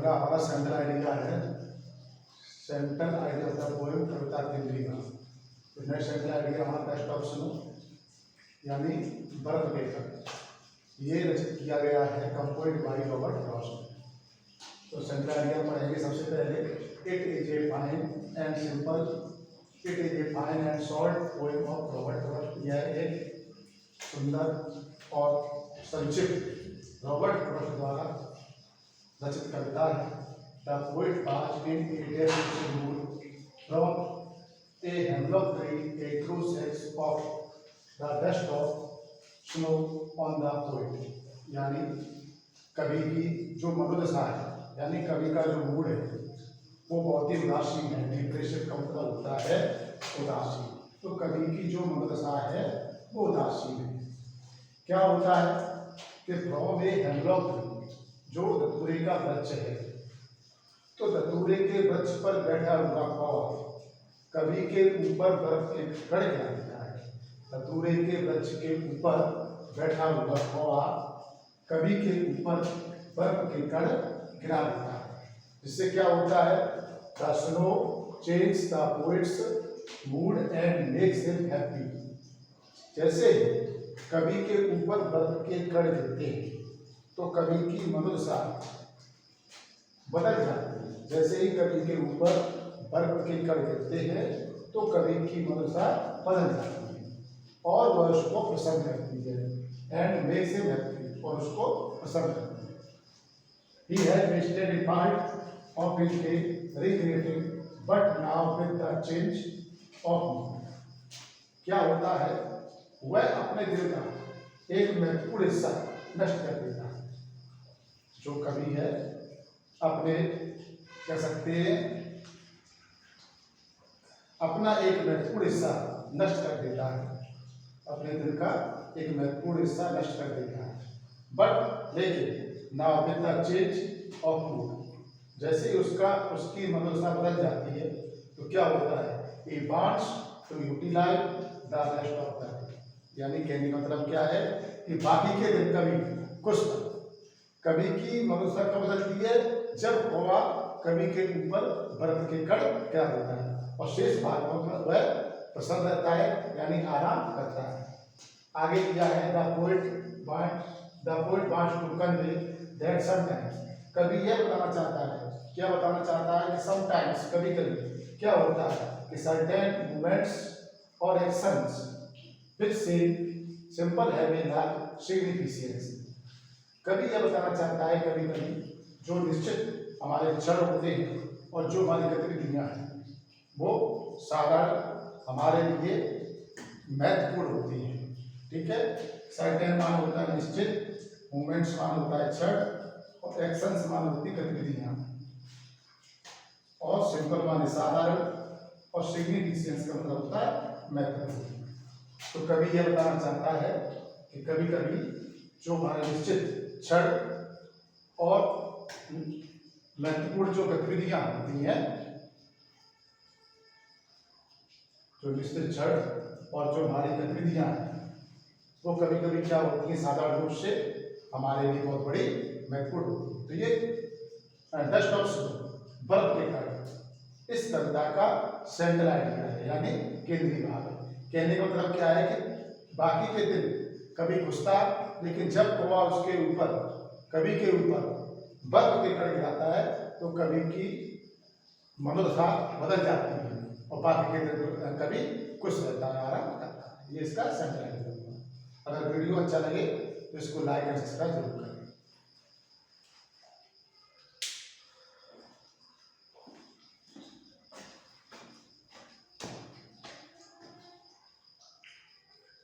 का हमारा central idea है, central idea of the poem कविता केंद्री का। तो नेक्स्ट सेंट्रल आइडिया हमारा बेस्ट ऑप्शन हो, यानी बर्फ के कण। ये रचित किया गया है, कंपोज्ड बाय रॉबर्ट फ्रॉस्ट। तो सेंट्रल आइडिया पढ़ेंगे सबसे पहले। It is a fine and simple, it is a fine and short poem of Robert Frost. यह एक सुंदर और संक्षिप्त रॉबर्ट फ्रॉस्ट द्वारा रचित कविता है। The poet pass in A days from a hemlock tree A true sex of the best of snow on the poet. यानी कवि की जो मनोदशा है, यानी कवि का जो मूड है वो बहुत ही उदासीन है, डिप्रेसिव का मतलब होता है उदासीन। तो कवि की जो मनोदशा है वो उदासीन है। क्या होता है कि फ्रॉम ए हेमलॉक ट्री, जो धतूरे का वृक्ष है, तो धतूरे के वृक्ष पर बैठा हुआ कौवा कवि के ऊपर बर्फ के कण गिरा देता है। धतूरे के वृक्ष के ऊपर बैठा हुआ कौवा कवि के ऊपर बर्फ के कण गिरा देता है। जिससे क्या होता है, the snow change the poets mood and makes him happy. जैसे कवि के ऊपर बर्फ के कण गिरते हैं तो कवि की मनोदशा बदल जाती है। जैसे ही कवि के ऊपर बर्फ के कण गिरते हैं तो कवि की मनोदशा बदल जाती है और वह उसको प्रसन्न करती है, एंड मेक्स हिम हैप्पी, और उसको प्रसन्न करती है। He has wasted a part of his day recreating, but now with the change of mood. क्या होता है, वह अपने दिल का एक महत्वपूर्ण हिस्सा नष्ट कर देता है। जो कवि है अपने, कह सकते हैं, अपना एक महत्वपूर्ण हिस्सा नष्ट कर देता है, अपने दिल का एक महत्वपूर्ण हिस्सा नष्ट कर देता है। बट लेकिन now with the change of mood, जैसे ही उसकी मनोदशा बदल जाती है तो क्या होता है, he wants to utilize the rest of the day। यानी कहने का मतलब क्या है कि बाकी के दिन कवि खुश था। कवि की मनोदशा कब बदलती है, जब कौवा कवि के ऊपर बर्फ के कण गिरा देता है और शेष भाग में वह प्रसन्न रहता है, यानी आराम करता है। आगे क्या है, the poet wants to convey that sometimes. कवि यह बताना चाहता है, क्या बताना चाहता है कि समटाइम्स, कभी कभी क्या होता है कि सर्टेन मूवमेंट्स और actions which seem simple have a large significance. कवि यह बताना चाहता है कभी कभी जो निश्चित हमारे क्षण होते हैं और जो हमारी गतिविधियाँ हैं वो साधारण हमारे लिए महत्वपूर्ण होती हैं। ठीक है, सर्टेन मान होता है निश्चित, मूवमेंट्स मान होता है क्षण, और एक्शंस मान होती गतिविधियाँ, और सिंपल मान साधारण, और सिग्निफिकेंस का मतलब होता है महत्वपूर्ण। तो कवि यह बताना चाहता है कि कभी कभी जो हमारे निश्चित क्षण और महत्वपूर्ण जो गतिविधियाँ होती हैं, जो निश्चित क्षण और जो हमारी गतिविधियाँ हैं वो कभी कभी क्या होती है, साधारण रूप से हमारे लिए बहुत बड़ी महत्वपूर्ण होती है। तो ये डस्ट ऑफ स्नो, बर्फ के कण, इस कविता का सेंट्रल आइडिया है, यानी केंद्रीय भाग है। कहने का मतलब क्या है कि बाकी के दिन कभी खुश था, लेकिन जब कौवा उसके ऊपर, कवि के ऊपर बर्फ के कण गिराता है तो कवि की मनोदशा बदल जाती है और बाकी के दिन कवि खुश रहता है, आराम करता है। ये इसका सेंट्रल आइडिया। अगर वीडियो अच्छा लगे तो इसको लाइक एंड सब्सक्राइब जरूर करें।